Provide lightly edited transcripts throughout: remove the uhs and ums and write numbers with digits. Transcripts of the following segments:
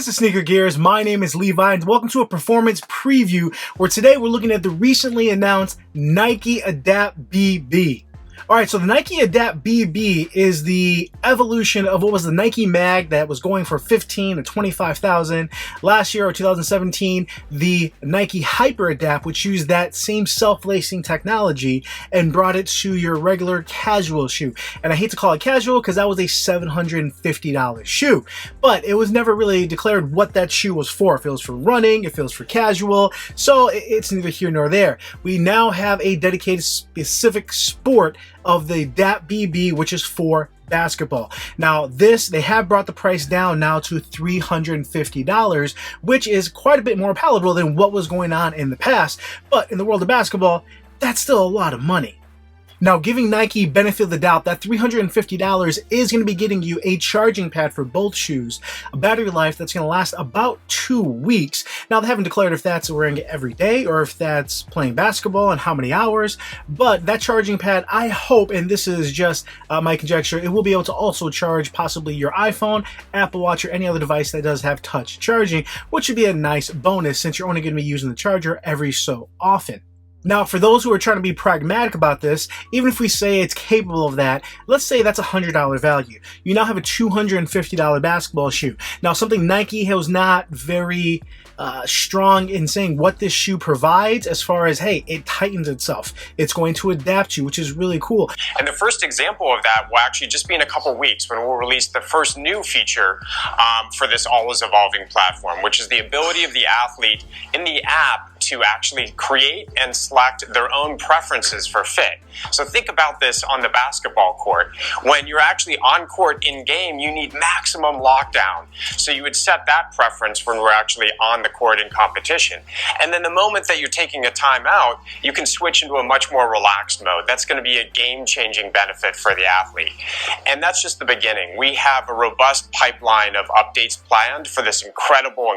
This is Sneaker Gears. My name is Levi and welcome to a performance preview where today we're looking at the recently announced Nike Adapt BB. Alright, so the Nike Adapt BB is the evolution of what was the Nike Mag that was going for $15,000 to $25,000. Last year, or 2017, the Nike Hyper Adapt, which used that same self-lacing technology and brought it to your regular casual shoe. And I hate to call it casual because that was a $750 shoe. But it was never really declared what that shoe was for. If it was for running, if it was for casual. So it's neither here nor there. We now have a dedicated specific sport of the Adapt BB, which is for basketball. Now this, they have brought the price down now to $350, which is quite a bit more palatable than what was going on in the past. But in the world of basketball, that's still a lot of money. Now, giving Nike benefit of the doubt, that $350 is going to be getting you a charging pad for both shoes, a battery life that's going to last about 2 weeks. Now, they haven't declared if that's wearing it every day or if that's playing basketball and how many hours, but that charging pad, I hope, and this is just my conjecture, it will be able to also charge possibly your iPhone, Apple Watch, or any other device that does have touch charging, which would be a nice bonus since you're only going to be using the charger every so often. Now, for those who are trying to be pragmatic about this, even if we say it's capable of that, let's say that's a $100 value. You now have a $250 basketball shoe. Now, something Nike was not very strong in saying what this shoe provides as far as, hey, it tightens itself. It's going to adapt you, which is really cool. And the first example of that will actually just be in a couple weeks when we'll release the first new feature for this always evolving platform, which is the ability of the athlete in the app to actually create and select their own preferences for fit. So think about this on the basketball court. When you're actually on court in game, you need maximum lockdown. So you would set that preference when we're actually on the court in competition. And then the moment that you're taking a timeout, you can switch into a much more relaxed mode. That's going to be a game-changing benefit for the athlete. And that's just the beginning. We have a robust pipeline of updates planned for this incredible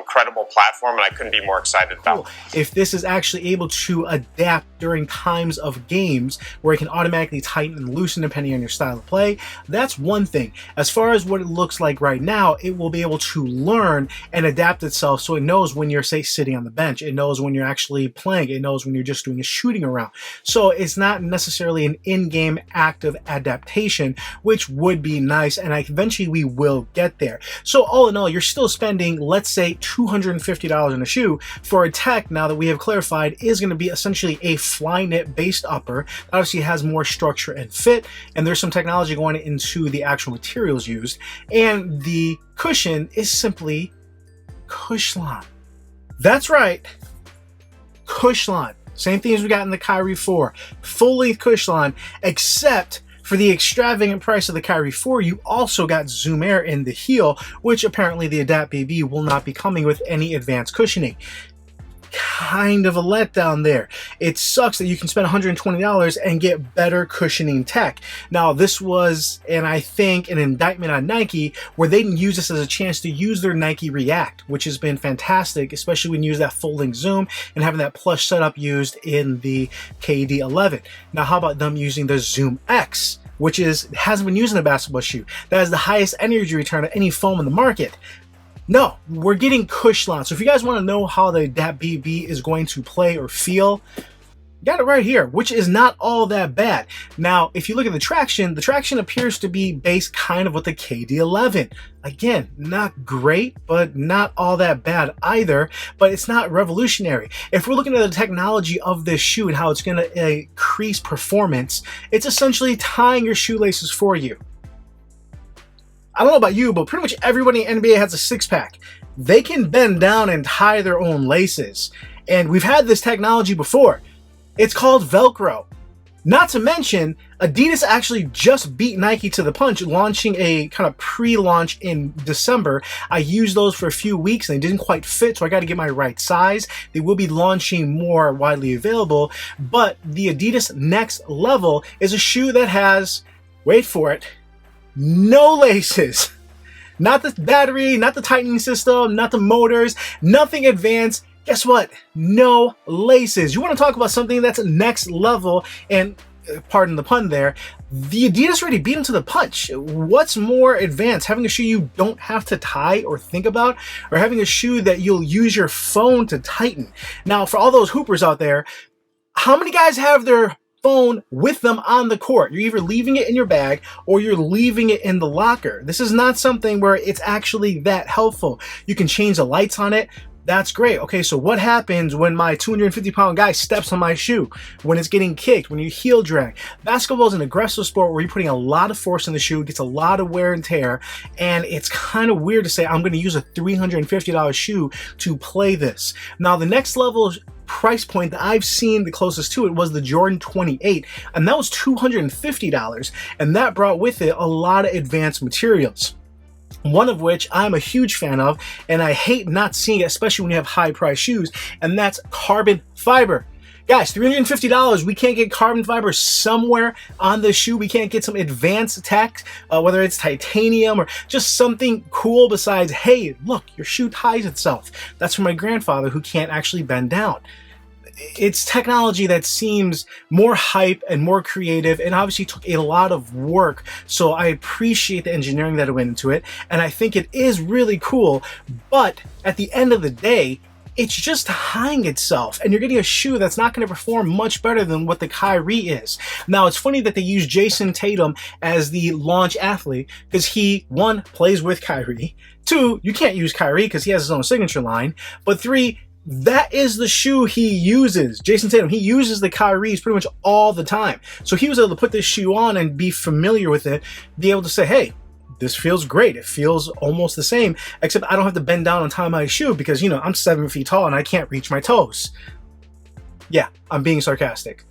platform, and I couldn't be more excited about it. If this is actually able to adapt during times of games where it can automatically tighten and loosen depending on your style of play, that's one thing. As far as what it looks like right now, it will be able to learn and adapt itself so it knows when you're, say, sitting on the bench. It knows when you're actually playing. It knows when you're just doing a shooting around. So it's not necessarily an in-game active adaptation, which would be nice, and eventually we will get there. So all in all, you're still spending, let's say, $250 on a shoe for a tech, now that we have clarified, is going to be essentially a Flyknit based upper. Obviously has more structure and fit, and there's some technology going into the actual materials used, and the cushion is simply Cushlon. That's right, Cushlon. Same thing as we got in the Kyrie 4. Full-length Cushlon, except for the extravagant price of the Kyrie 4, you also got Zoom Air in the heel, which apparently the Adapt BB will not be coming with any advanced cushioning. Kind of a letdown there. It sucks that you can spend $120 and get better cushioning tech. Now, this was, and I think, an indictment on Nike where they didn't use this as a chance to use their Nike React, which has been fantastic, especially when you use that folding zoom and having that plush setup used in the KD11. Now, how about them using the Zoom X, which hasn't been used in a basketball shoe? That is the highest energy return of any foam in the market. No, we're getting Cushlon. So if you guys want to know how the Adapt BB is going to play or feel, you got it right here, which is not all that bad. Now, if you look at the traction appears to be based kind of with the KD11. Again, not great, but not all that bad either, but it's not revolutionary. If we're looking at the technology of this shoe and how it's going to increase performance, it's essentially tying your shoelaces for you. I don't know about you, but pretty much everybody in NBA has a six-pack. They can bend down and tie their own laces. And we've had this technology before. It's called Velcro. Not to mention, Adidas actually just beat Nike to the punch, launching a kind of pre-launch in December. I used those for a few weeks and they didn't quite fit, so I got to get my right size. They will be launching more widely available, but the Adidas Next Level is a shoe that has, wait for it, no laces. Not the battery, not the tightening system, not the motors, nothing advanced. Guess what? No laces. You want to talk about something that's next level and pardon the pun there, the Adidas already beat them to the punch. What's more advanced, having a shoe you don't have to tie or think about, or having a shoe that you'll use your phone to tighten? Now, for all those hoopers out there, how many guys have their phone with them on the court? You're either leaving it in your bag or you're leaving it in the locker. This is not something where it's actually that helpful. You can change the lights on it. That's great. Okay, so what happens when my 250-pound guy steps on my shoe, when it's getting kicked, when you heel drag? Basketball is an aggressive sport where you're putting a lot of force in the shoe, it gets a lot of wear and tear, and it's kind of weird to say, I'm going to use a $350 shoe to play this. Now, the next level price point that I've seen the closest to it was the Jordan 28, and that was $250, and that brought with it a lot of advanced materials. One of which I'm a huge fan of, and I hate not seeing it, especially when you have high price shoes, and that's carbon fiber. Guys, $350, we can't get carbon fiber somewhere on the shoe. We can't get some advanced tech, whether it's titanium or just something cool besides, hey, look, your shoe ties itself. That's for my grandfather who can't actually bend down. It's technology that seems more hype and more creative, and obviously took a lot of work. So I appreciate the engineering that went into it, and I think it is really cool. But at the end of the day, it's just tying itself, and you're getting a shoe that's not going to perform much better than what the Kyrie is. Now, it's funny that they use Jason Tatum as the launch athlete, because he, one, plays with Kyrie. Two, you can't use Kyrie because he has his own signature line. But three, that is the shoe he uses. Jason Tatum, he uses the Kyries pretty much all the time. So he was able to put this shoe on and be familiar with it, be able to say, hey, this feels great. It feels almost the same, except I don't have to bend down and tie my shoe because, you know, I'm 7 feet tall and I can't reach my toes. Yeah, I'm being sarcastic.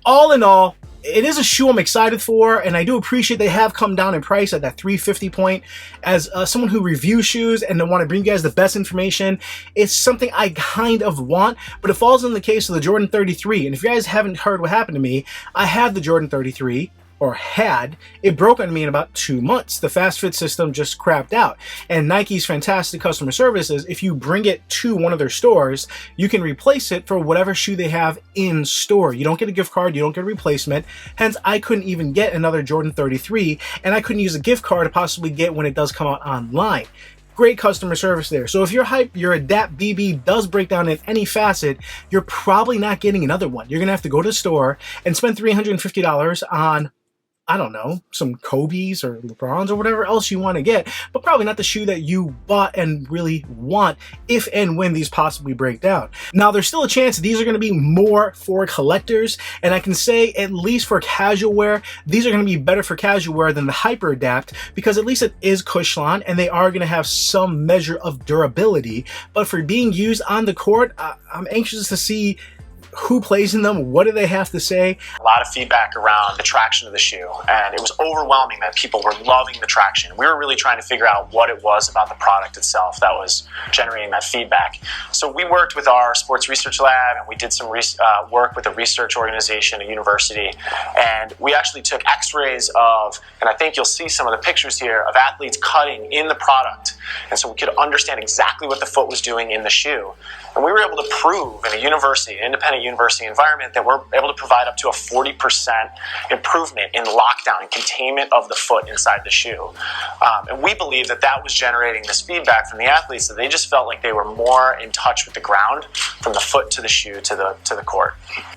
All in all, it is a shoe I'm excited for, and I do appreciate they have come down in price at that $350 point. As someone who reviews shoes and I want to bring you guys the best information, it's something I kind of want, but it falls in the case of the Jordan 33. And if you guys haven't heard what happened to me, I have the Jordan 33. Or had, it broke on me in about 2 months. The fast fit system just crapped out. And Nike's fantastic customer service is if you bring it to one of their stores, you can replace it for whatever shoe they have in store. You don't get a gift card, you don't get a replacement. Hence, I couldn't even get another Jordan 33, and I couldn't use a gift card to possibly get when it does come out online. Great customer service there. So if your Adapt BB does break down in any facet, you're probably not getting another one. You're gonna have to go to the store and spend $350 on, I don't know, some Kobe's or LeBron's or whatever else you want to get, but probably not the shoe that you bought and really want if and when these possibly break down. Now, there's still a chance these are going to be more for collectors, and I can say at least for casual wear, these are going to be better for casual wear than the Hyper Adapt because at least it is Cushlon and they are going to have some measure of durability. But for being used on the court, I'm anxious to see who plays in them, what do they have to say. A lot of feedback around the traction of the shoe, and it was overwhelming that people were loving the traction. We were really trying to figure out what it was about the product itself that was generating that feedback. So we worked with our sports research lab, and we did some work with a research organization, a university, and we actually took x-rays of, and I think you'll see some of the pictures here, of athletes cutting in the product. And so we could understand exactly what the foot was doing in the shoe. And we were able to prove in a university, an independent university environment, that we're able to provide up to a 40% improvement in lockdown and containment of the foot inside the shoe. And we believe that that was generating this feedback from the athletes, that they just felt like they were more in touch with the ground from the foot to the shoe to the court.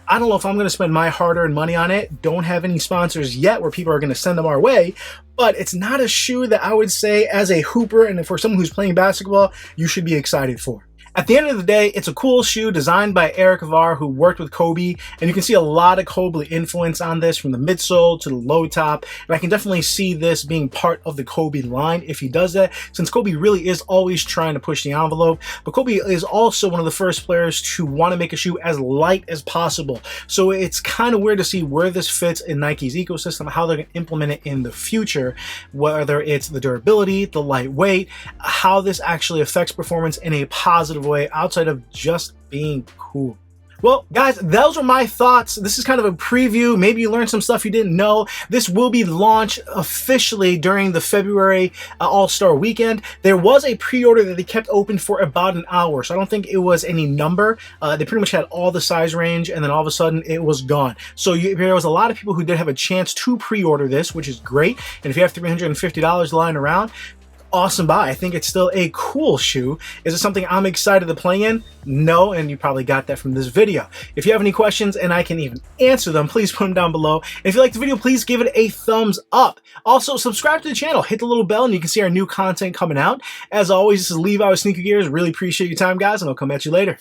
I don't know if I'm going to spend my hard-earned money on it. Don't have any sponsors yet where people are going to send them our way. But it's not a shoe that I would say as a hooper and for someone who's playing basketball, you should be excited for. At the end of the day, it's a cool shoe designed by Eric Avar, who worked with Kobe, and you can see a lot of Kobe influence on this, from the midsole to the low top, and I can definitely see this being part of the Kobe line if he does that, since Kobe really is always trying to push the envelope. But Kobe is also one of the first players to want to make a shoe as light as possible, so it's kind of weird to see where this fits in Nike's ecosystem, how they're going to implement it in the future, whether it's the durability, the lightweight, how this actually affects performance in a positive way outside of just being cool. Well, guys, those were my thoughts. This is kind of a preview. Maybe you learned some stuff you didn't know. This will be launched officially during the February All-Star Weekend. There was a pre-order that they kept open for about an hour, so I don't think it was any number. They pretty much had all the size range, and then all of a sudden it was gone. So there was a lot of people who did have a chance to pre-order this, which is great. And if you have $350 lying around, awesome buy. I think it's still a cool shoe. Is it something I'm excited to play in? No, and you probably got that from this video. If you have any questions and I can even answer them, please put them down below. And if you like the video, please give it a thumbs up. Also, subscribe to the channel, hit the little bell, and you can see our new content coming out. As always, this is Levi with Sneaker Gears. Really appreciate your time, guys, and I'll come at you later.